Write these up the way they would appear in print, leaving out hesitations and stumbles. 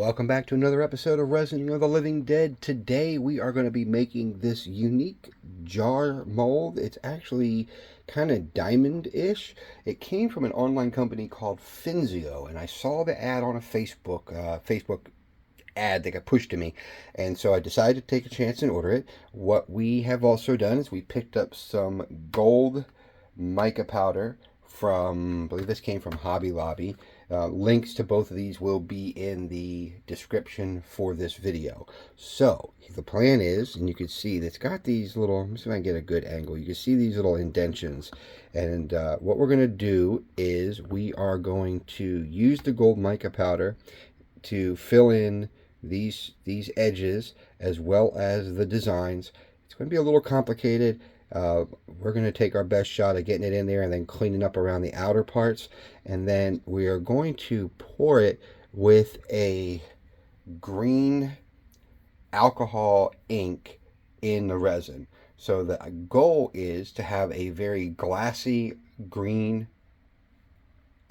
Welcome back to another episode of Resin of the Living Dead. Today we are going to be making this unique jar mold. It's actually kind of diamond-ish. It came from an online company called Finzio, and I saw the ad on a Facebook ad that got pushed to me, and so I decided to take a chance and order it. What we have also done is we picked up some gold mica powder from, I believe this came from Hobby Lobby. Links to both of these will be in the description for this video. So the plan is, and you can see that it's got these little, let me see if I can get a good angle. You can see these little indentions, and what we're going to do is we are going to use the gold mica powder to fill in these edges as well as the designs. It's going to be a little complicated. We're going to take our best shot at getting it in there and then cleaning up around the outer parts, and then we are going to pour it with a green alcohol ink in the resin. So the goal is to have a very glassy green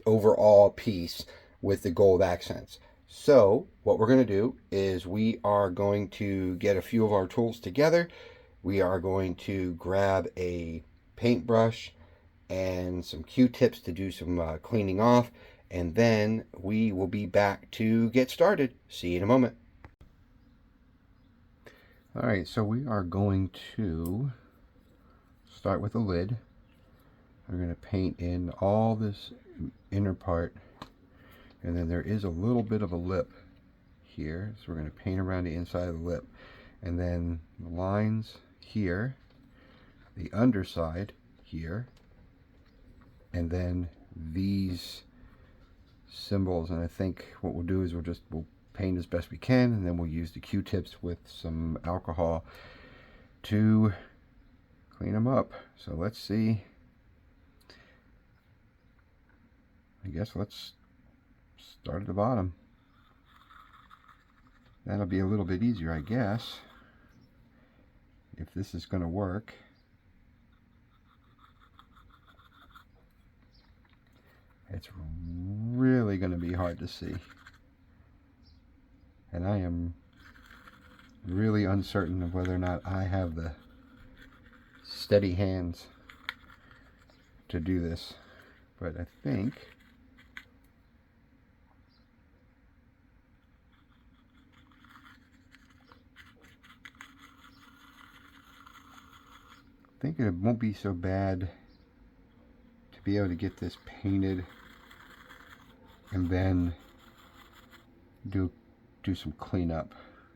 overall piece with the gold accents. So what we're going to do is we are going to get a few of our tools together. We are going to grab a paintbrush and some Q-tips to do some cleaning off, and then we will be back to get started. See you in a moment. Alright, so we are going to start with the lid. I'm going to paint in all this inner part, and then there is a little bit of a lip here, so we're going to paint around the inside of the lip, and then the lines here, the underside here, and then these symbols. And I think what we'll do is we'll paint as best we can, and then we'll use the Q-tips with some alcohol to clean them up. So let's see. I guess let's start at the bottom. That'll be a little bit easier, I guess, if this is going to work. It's really going to be hard to see, and I am really uncertain of whether or not I have the steady hands to do this, but I think it won't be so bad to be able to get this painted and then do some cleanup.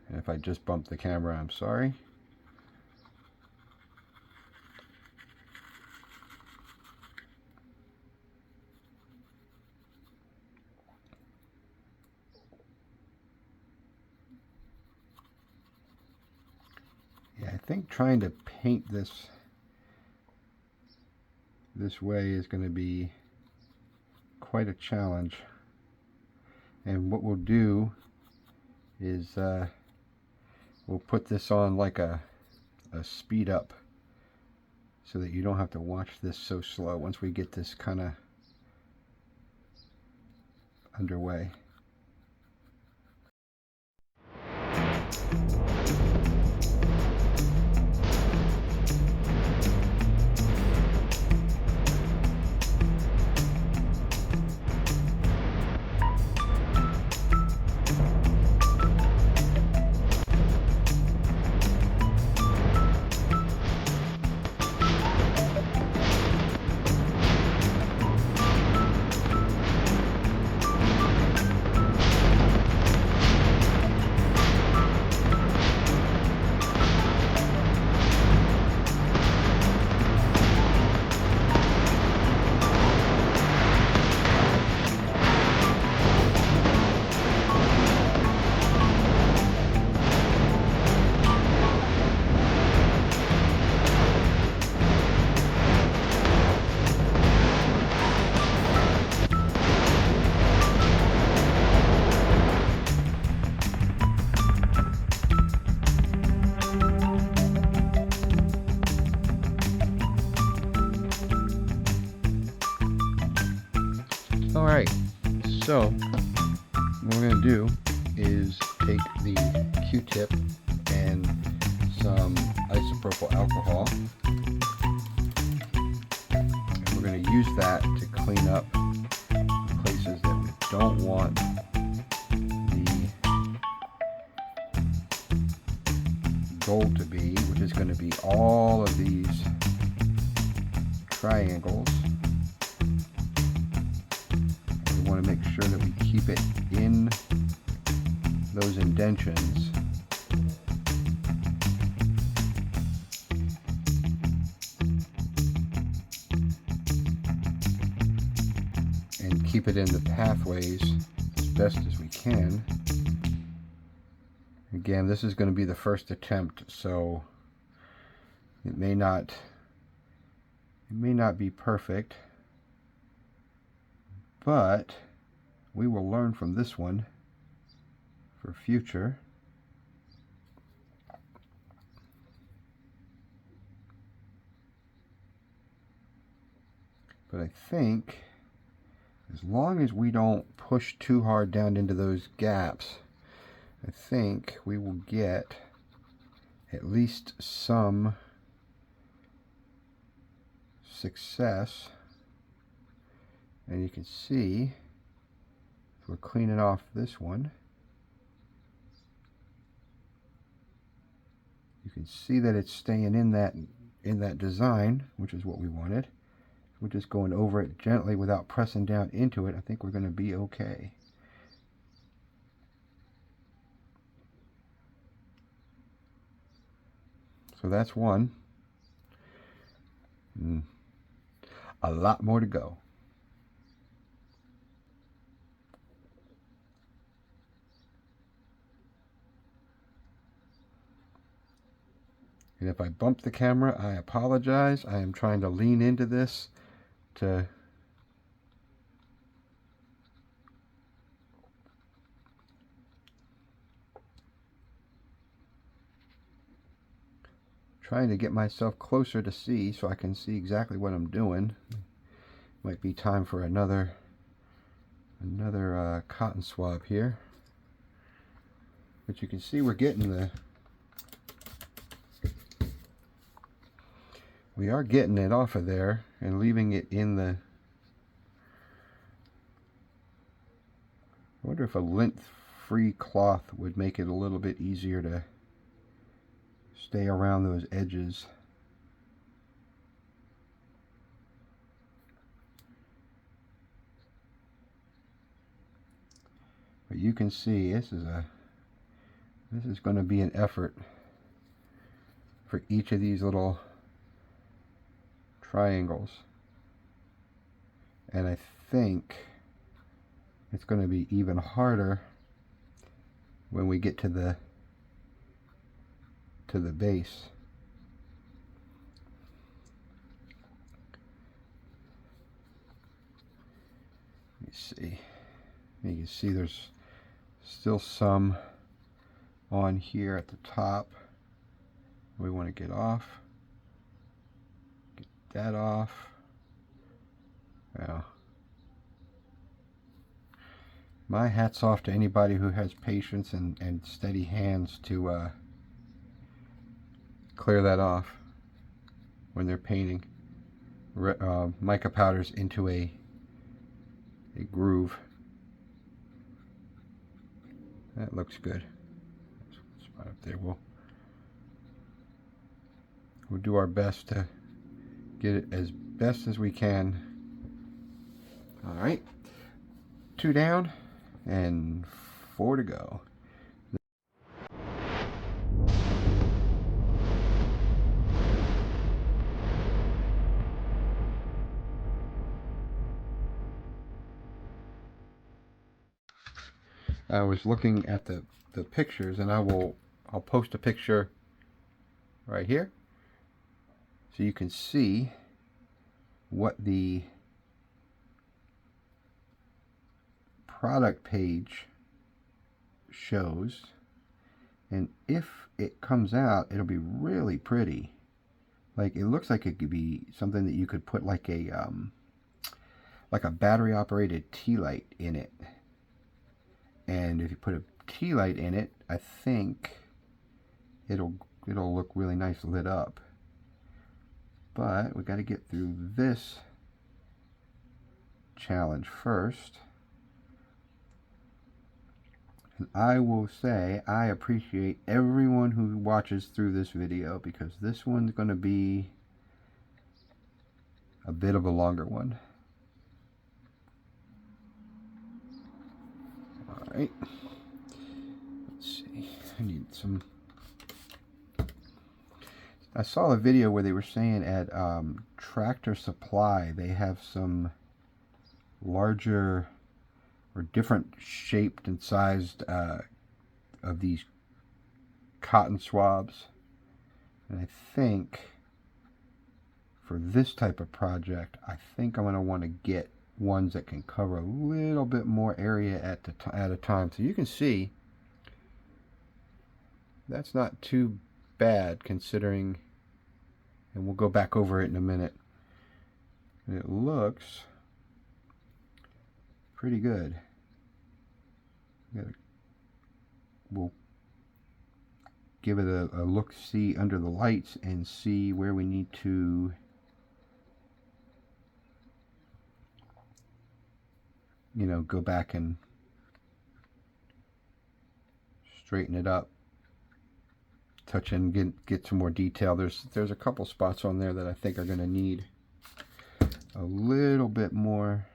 And if I just bump the camera, I'm sorry. Yeah, I think trying to paint this way is going to be quite a challenge. And what we'll do is we'll put this on like a speed up so that you don't have to watch this so slow once we get this kind of underway. Alright, so what we're going to do is take the Q-tip and some isopropyl alcohol, and we're going to use that to clean up the places that we don't want the gold to be, which is going to be all of these triangles. We want to make sure that we keep it in those indentions. And keep it in the pathways as best as we can. Again, this is going to be the first attempt, so it may not be perfect, but we will learn from this one for future. But I think as long as we don't push too hard down into those gaps, I think we will get at least some success. And you can see if we're cleaning off this one, you can see that it's staying in that design, which is what we wanted. We're just going over it gently without pressing down into it. I think we're going to be okay. So that's one. A lot more to go. And if I bump the camera, I apologize. I am trying to lean into this to trying to get myself closer to see so I can see exactly what I'm doing. Might be time for another cotton swab here. But you can see we're getting we are getting it off of there and leaving it in the... I wonder if a lint-free cloth would make it a little bit easier to stay around those edges. But you can see this is going to be an effort for each of these little triangles, and I think it's going to be even harder when we get to the base. Let me see. You can see there's still some on here at the top we want to get off. Get that off. Well, my hat's off to anybody who has patience and steady hands to clear that off when they're painting mica powders into a groove. That looks good. Spot up there. We'll do our best to get it as best as we can. All right, 2 down and 4 to go. I was looking at the pictures, and I'll post a picture right here so you can see what the product page shows, and if it comes out, it'll be really pretty. Like, it looks like it could be something that you could put like a battery operated tea light in it. And if you put a tea light in it, I think it'll look really nice lit up. But we got to get through this challenge first. And I will say I appreciate everyone who watches through this video, because this one's going to be a bit of a longer one. Alright, let's see, I need some. I saw a video where they were saying at Tractor Supply they have some larger or different shaped and sized of these cotton swabs, and I think for this type of project I think I'm going to want to get ones that can cover a little bit more area at a time. So you can see that's not too bad considering, and we'll go back over it in a minute. It looks pretty good. We'll give it a look-see under the lights and see where we need to go back and straighten it up, touch and get some more detail. There's a couple spots on there that I think are going to need a little bit more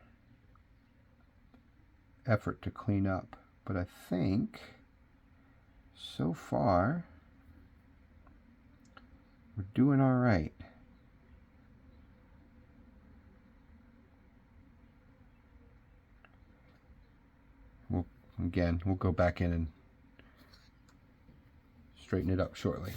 effort to clean up, but I think so far we're doing all right. We'll go back in and straighten it up shortly.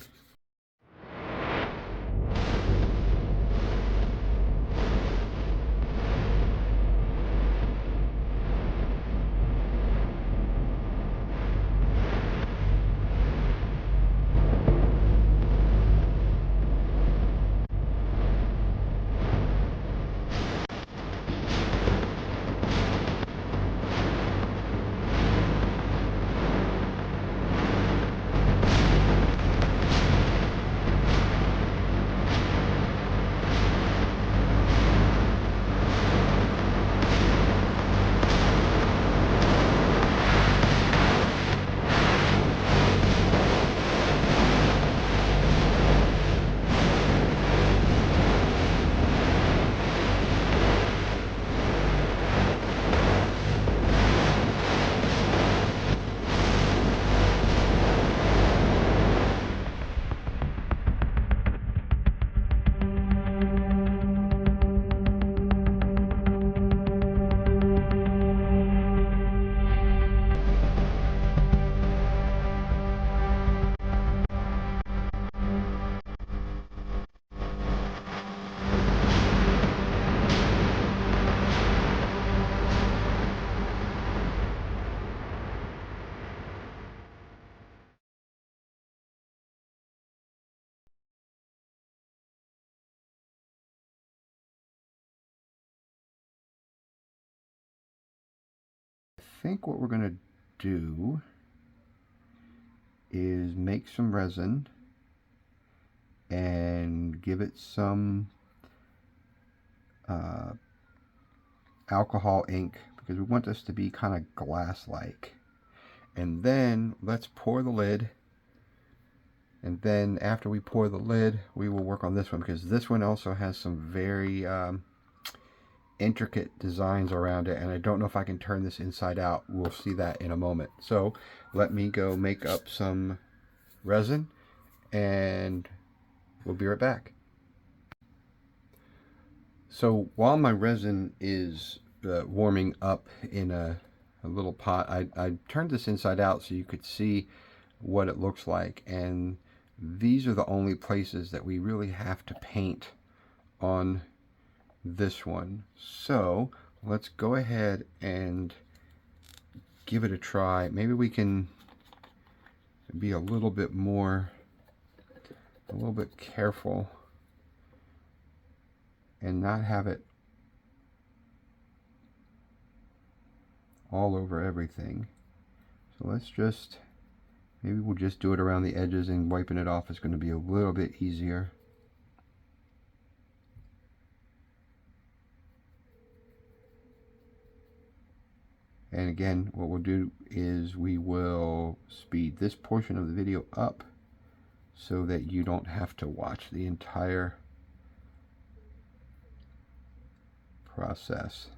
I think what we're going to do is make some resin and give it some alcohol ink, because we want this to be kind of glass-like. And then let's pour the lid, and then after we pour the lid we will work on this one, because this one also has some very intricate designs around it, and I don't know if I can turn this inside out. We'll see that in a moment. So let me go make up some resin and we'll be right back. So while my resin is warming up in a little pot, I turned this inside out so you could see what it looks like, and these are the only places that we really have to paint on this one. So let's go ahead and give it a try. Maybe we can be a little bit careful and not have it all over everything. So let's just, maybe we'll just do it around the edges, and wiping it off is going to be a little bit easier. And again, what we'll do is we will speed this portion of the video up so that you don't have to watch the entire process.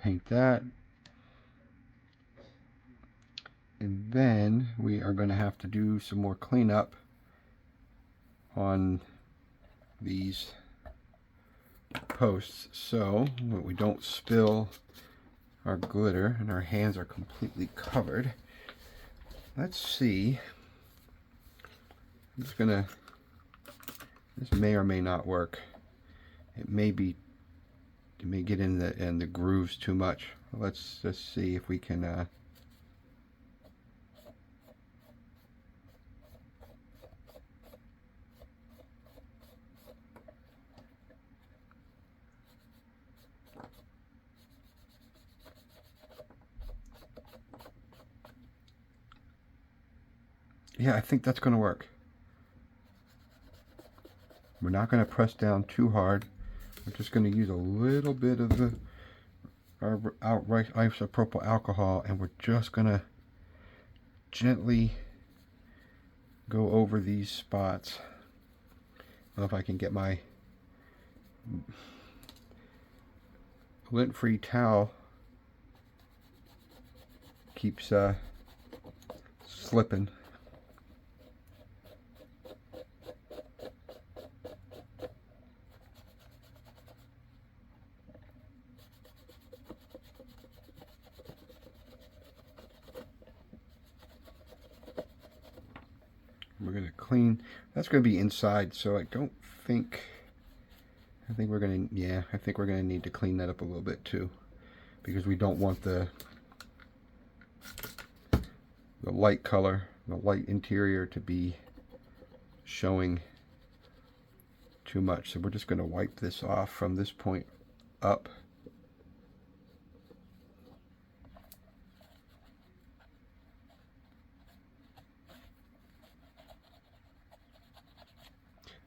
Paint that. And then we are going to have to do some more cleanup on these posts so that we don't spill our glitter and our hands are completely covered. Let's see. I'm just gonna, this may or may not work. It may get in the grooves too much. Let's just see if we can yeah, I think that's going to work. We're not going to press down too hard. We're just going to use a little bit of our outright isopropyl alcohol, and we're just going to gently go over these spots. I don't know if I can get my lint-free towel. Keeps slipping. we're going to clean. That's going to be inside, so I don't think, I think we're going to, yeah, I think we're going to need to clean that up a little bit too, because we don't want the light color, the light interior to be showing too much. So we're just going to wipe this off from this point up.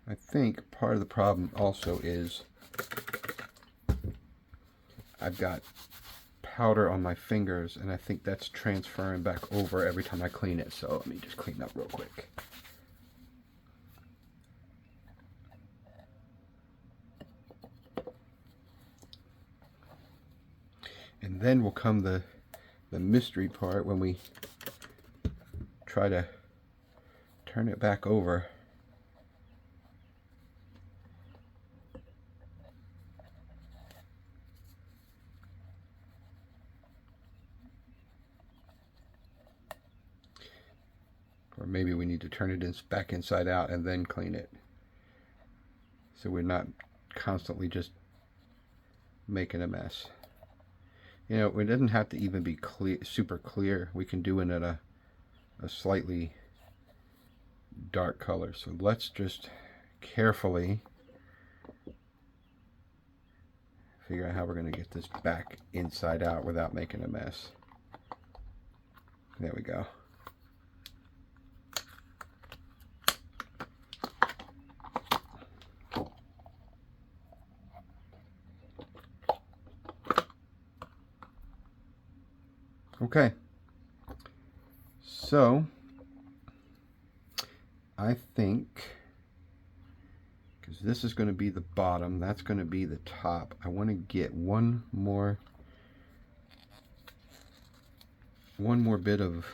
I think part of the problem also is I've got powder on my fingers, and I think that's transferring back over every time I clean it. So let me just clean up real quick. And then will come the mystery part when we try to turn it back over. Or maybe we need to turn it back inside out and then clean it, so we're not constantly just making a mess. You know, it doesn't have to even be clear, super clear. We can do it at a slightly dark color. So let's just carefully figure out how we're going to get this back inside out without making a mess. There we go. Okay, so I think, because this is going to be the bottom, that's going to be the top, I want to get one more bit of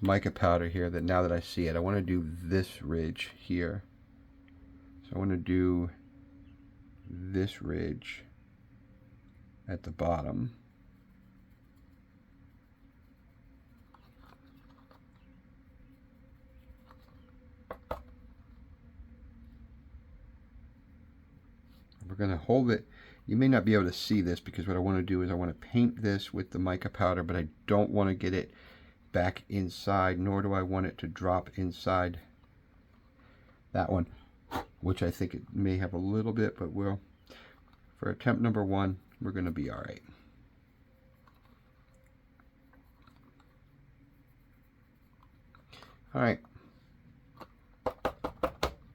mica powder here, that now that I see it, I want to do this ridge here. So I want to do this ridge at the bottom. We're going to hold it. You may not be able to see this, because what I want to do is I want to paint this with the mica powder, but I don't want to get it back inside, nor do I want it to drop inside that one, which I think it may have a little bit, but we'll, for attempt number 1, we're going to be all right. All right.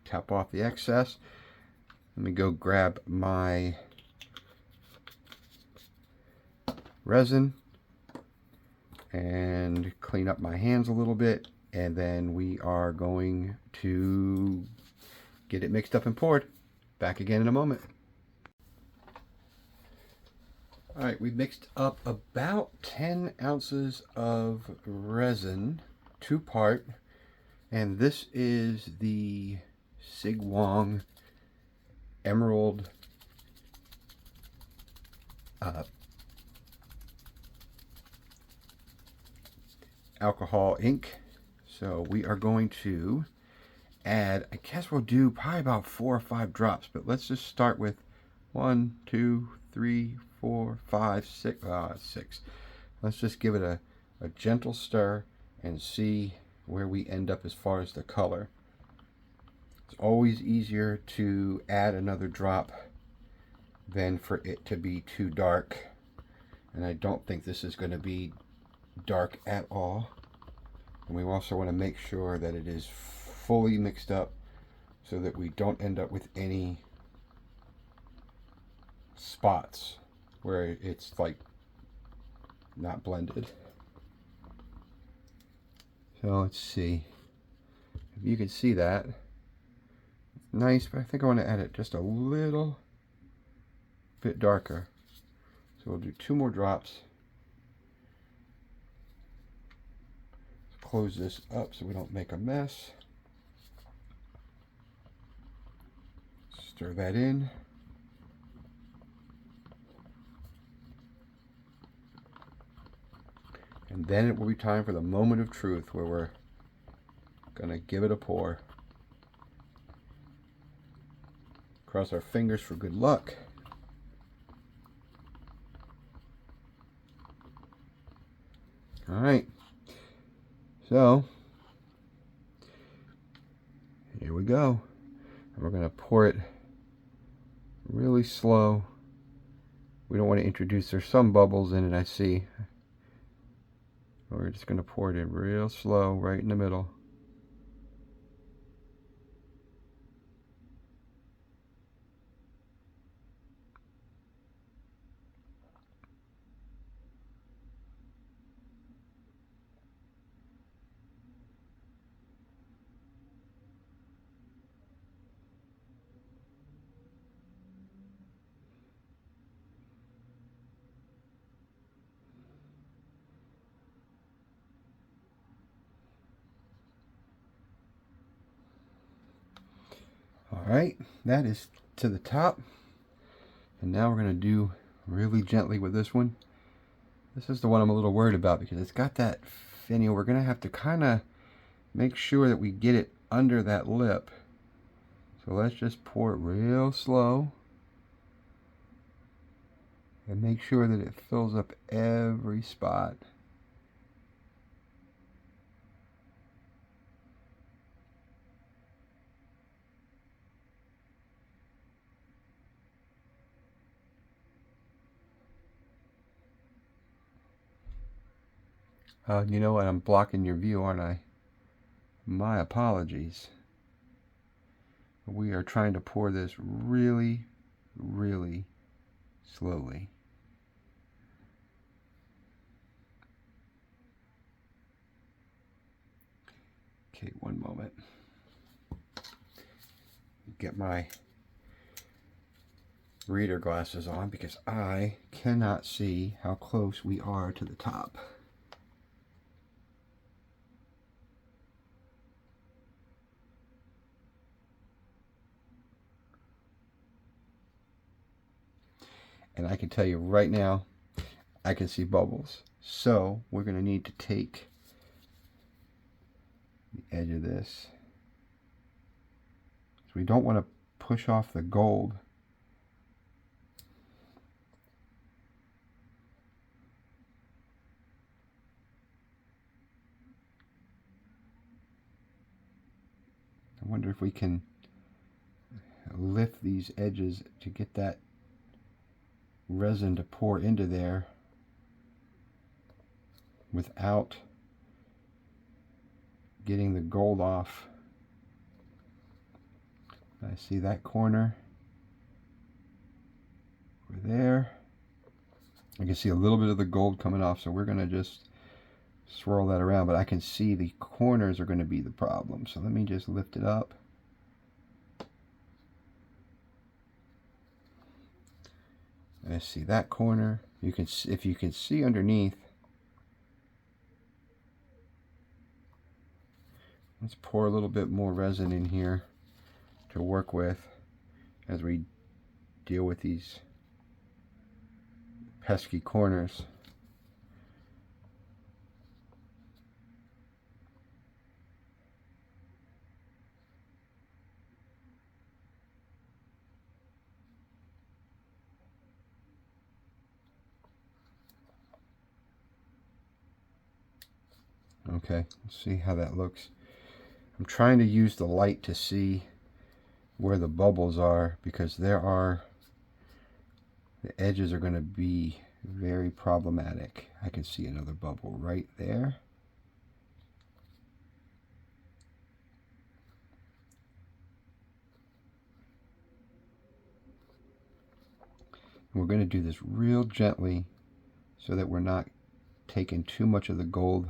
Tap off the excess. Let me go grab my resin and clean up my hands a little bit, and then we are going to get it mixed up and poured. Back again in a moment. All right, we mixed up about 10 ounces of resin, 2-part, and this is the Sig Wong Emerald alcohol ink. So we are going to add, I guess we'll do probably about 4 or 5 drops, but let's just start with 1, 2, 3, 4, 5, 6. 6. Let's just give it a gentle stir and see where we end up as far as the color. It's always easier to add another drop than for it to be too dark. And I don't think this is going to be dark at all. And we also want to make sure that it is fully mixed up so that we don't end up with any spots where it's like not blended. So let's see if you can see that. Nice, but I think I want to add it just a little bit darker. So we'll do 2 more drops. Let's close this up so we don't make a mess. Stir that in. And then it will be time for the moment of truth, where we're Gonna give it a pour. Cross our fingers for good luck. All right, so here we go. And we're gonna pour it really slow. We don't want to introduce, there's some bubbles in it I see. We're just gonna pour it in real slow right in the middle. Alright, that is to the top. And now we're going to do really gently with this one. This is the one I'm a little worried about because it's got that finial. We're going to have to kind of make sure that we get it under that lip. So let's just pour it real slow. And make sure that it fills up every spot. You know what? I'm blocking your view, aren't I? My apologies. We are trying to pour this really, really slowly. Okay, one moment. Get my reader glasses on because I cannot see how close we are to the top. And I can tell you right now, I can see bubbles. So we're going to need to take the edge of this. So we don't want to push off the gold. I wonder if we can lift these edges to get that resin to pour into there without getting the gold off. I see that corner over there. I can see a little bit of the gold coming off, so we're going to just swirl that around, but I can see the corners are going to be the problem. So let me just lift it up. And I see that corner. You can, if you can see underneath, let's pour a little bit more resin in here to work with as we deal with these pesky corners. Okay, let's see how that looks. I'm trying to use the light to see where the bubbles are because the edges are going to be very problematic. I can see another bubble right there. And we're going to do this real gently so that we're not taking too much of the gold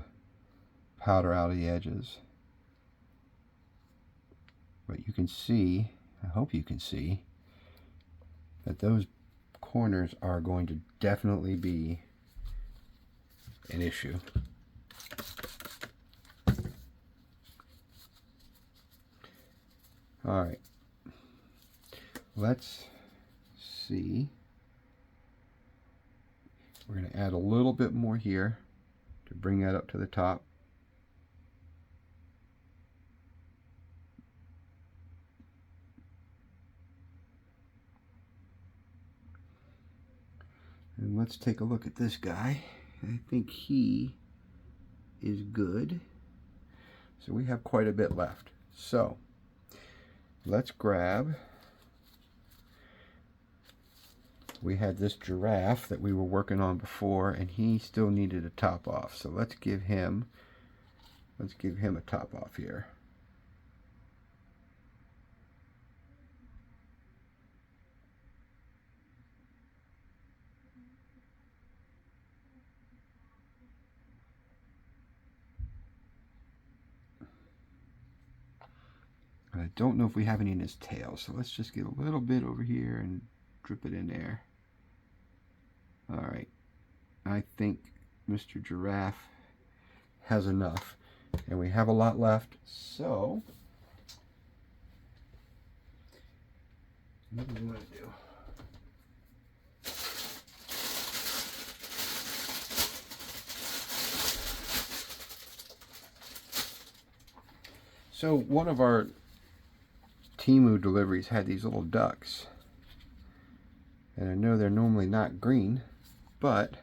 powder out of the edges. But you can see, I hope you can see, that those corners are going to definitely be an issue. All right, let's see. We're going to add a little bit more here to bring that up to the top. And let's take a look at this guy. I think he is good. So we have quite a bit left. So let's grab, we had this giraffe that we were working on before, and he still needed a top off. So let's give him a top off here. I don't know if we have any in his tail, so let's just get a little bit over here and drip it in there. All right, I think Mr. Giraffe has enough, and we have a lot left, so what do we want to do? So one of our Temu deliveries had these little ducks, and I know they're normally not green, but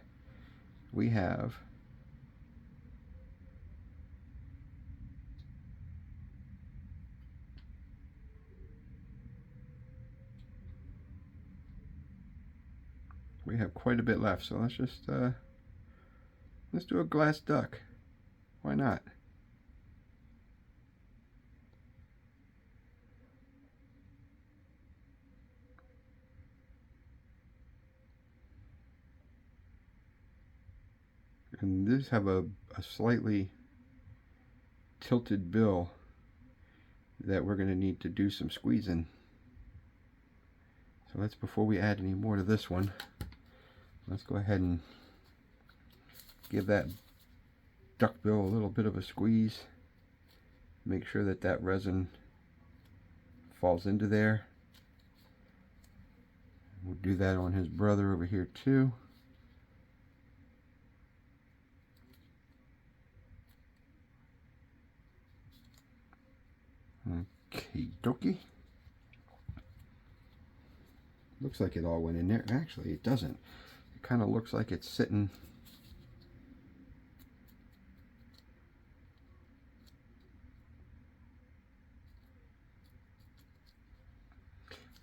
we have quite a bit left, so let's just let's do a glass duck. Why not? And these have a slightly tilted bill that we're going to need to do some squeezing. So let's, before we add any more to this one, let's go ahead and give that duck bill a little bit of a squeeze. Make sure that that resin falls into there. We'll do that on his brother over here too. Okie dokie. Looks like it all went in there. Actually, it doesn't. It kind of looks like it's sitting.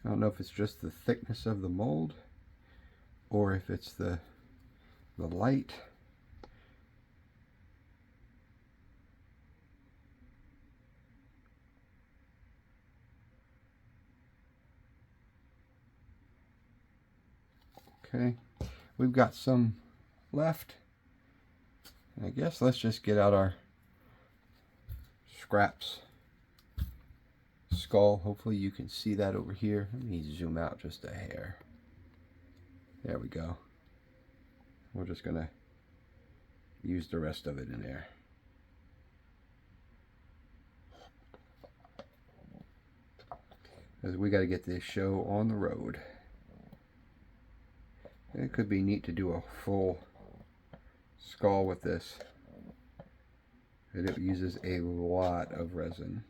I don't know if it's just the thickness of the mold or if it's the light. Okay, we've got some left. I guess let's just get out our scraps skull. Hopefully you can see that over here. Let me zoom out just a hair. There we go. We're just gonna use the rest of it in there. Because we got to get this show on the road. It could be neat to do a full skull with this. And it uses a lot of resin.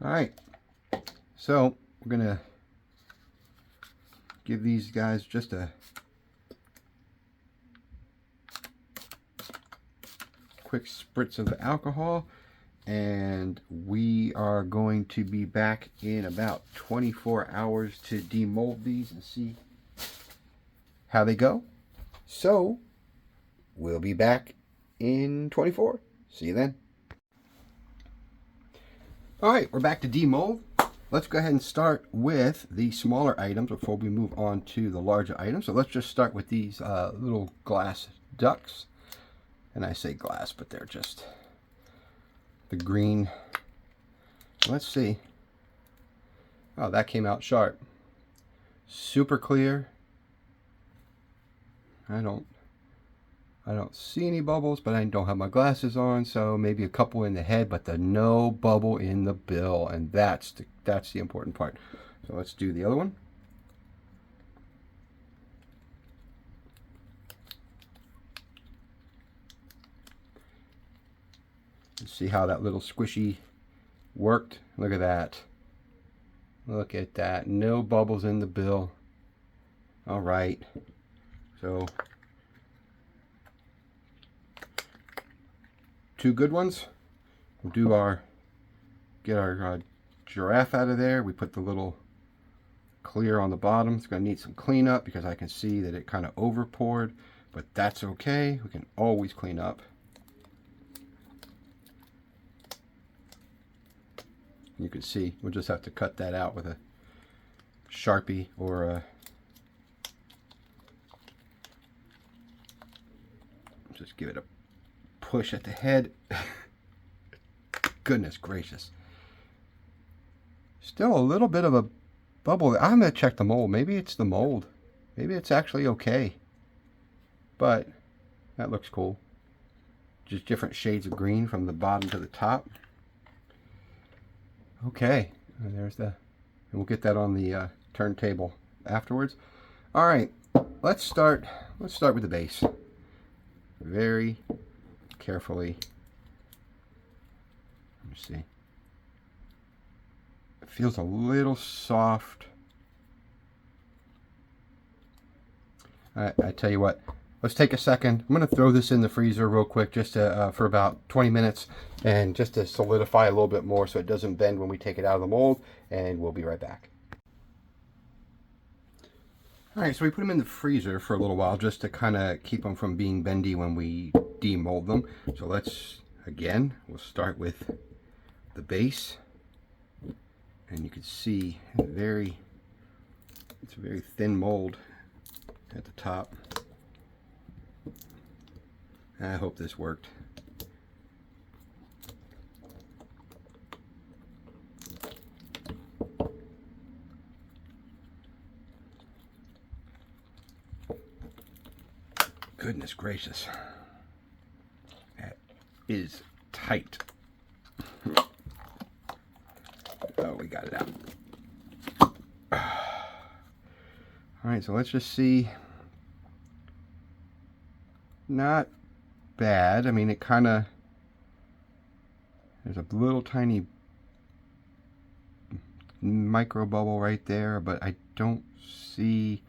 Alright, so we're going to give these guys just a quick spritz of alcohol, and we are going to be back in about 24 hours to demold these and see how they go. So we'll be back in 24. See you then. Alright, we're back to demold. Let's go ahead and start with the smaller items before we move on to the larger items. So let's just start with these little glass ducks. And I say glass, but they're just the green. Let's see. Oh, that came out sharp. Super clear. I don't see any bubbles, but I don't have my glasses on, so maybe a couple in the head, but no bubble in the bill, and that's the important part. So let's do the other one. See how that little squishy worked? Look at that. Look at that. No bubbles in the bill. All right. So, 2 good ones. We'll do get our giraffe out of there. We put the little clear on the bottom. It's going to need some cleanup because I can see that it kind of over poured, but that's okay. We can always clean up. You can see we'll just have to cut that out with a Sharpie or a just give it a push at the head. Goodness gracious. Still a little bit of a bubble. I'm going to check the mold. Maybe it's the mold. Maybe it's actually okay. But that looks cool. Just different shades of green from the bottom to the top. Okay. And there's the... And we'll get that on the turntable afterwards. All right. Let's start with the base. Very carefully. Let me see. It feels a little soft. I tell you what, let's take a second. I'm going to throw this in the freezer real quick just to, for about 20 minutes and just to solidify a little bit more so it doesn't bend when we take it out of the mold, and we'll be right back. Alright, so we put them in the freezer for a little while just to kind of keep them from being bendy when we demold them. So let's, again, we'll start with the base. And you can see it's a very thin mold at the top. I hope this worked. Goodness gracious. That is tight. Oh, we got it out. Alright, so let's just see. Not bad. I mean, it kind of... There's a little tiny micro bubble right there, but I don't see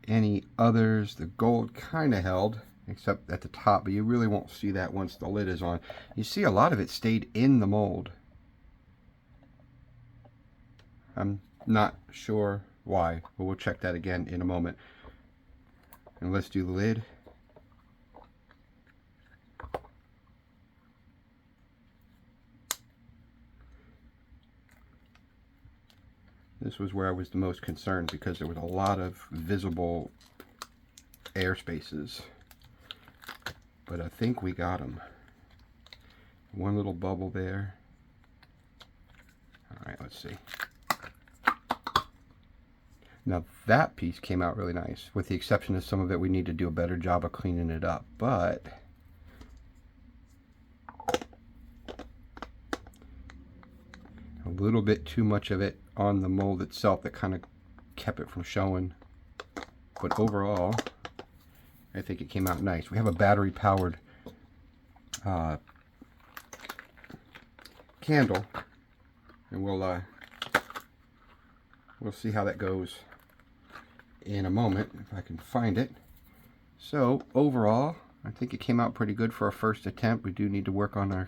any others. The gold kind of held, except at the top, but you really won't see that once the lid is on. You see a lot of it stayed in the mold. I'm not sure why, but we'll check that again in a moment. And let's do the lid. This was where I was the most concerned because there was a lot of visible air spaces. But I think we got them. One little bubble there. Alright, let's see. Now that piece came out really nice, with the exception of some of it we need to do a better job of cleaning it up. But a little bit too much of it on the mold itself that kind of kept it from showing. But overall, I think it came out nice. We have a battery powered candle, and we'll see how that goes in a moment if I can find it. So overall, I think it came out pretty good for our first attempt. We do need to work on our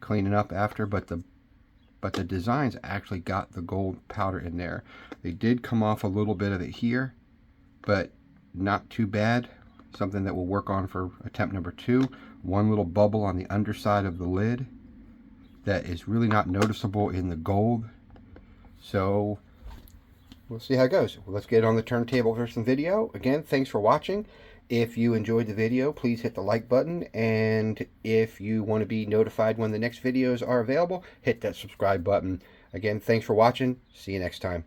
cleaning up after, but the designs actually got the gold powder in there. They did come off a little bit of it here, but not too bad. Something that we'll work on for attempt number 2. One little bubble on the underside of the lid that is really not noticeable in the gold. So we'll see how it goes. Well, let's get on the turntable for some video. Again, thanks for watching. If you enjoyed the video, please hit the like button, and if you want to be notified when the next videos are available, hit that subscribe button. Again, thanks for watching. See you next time.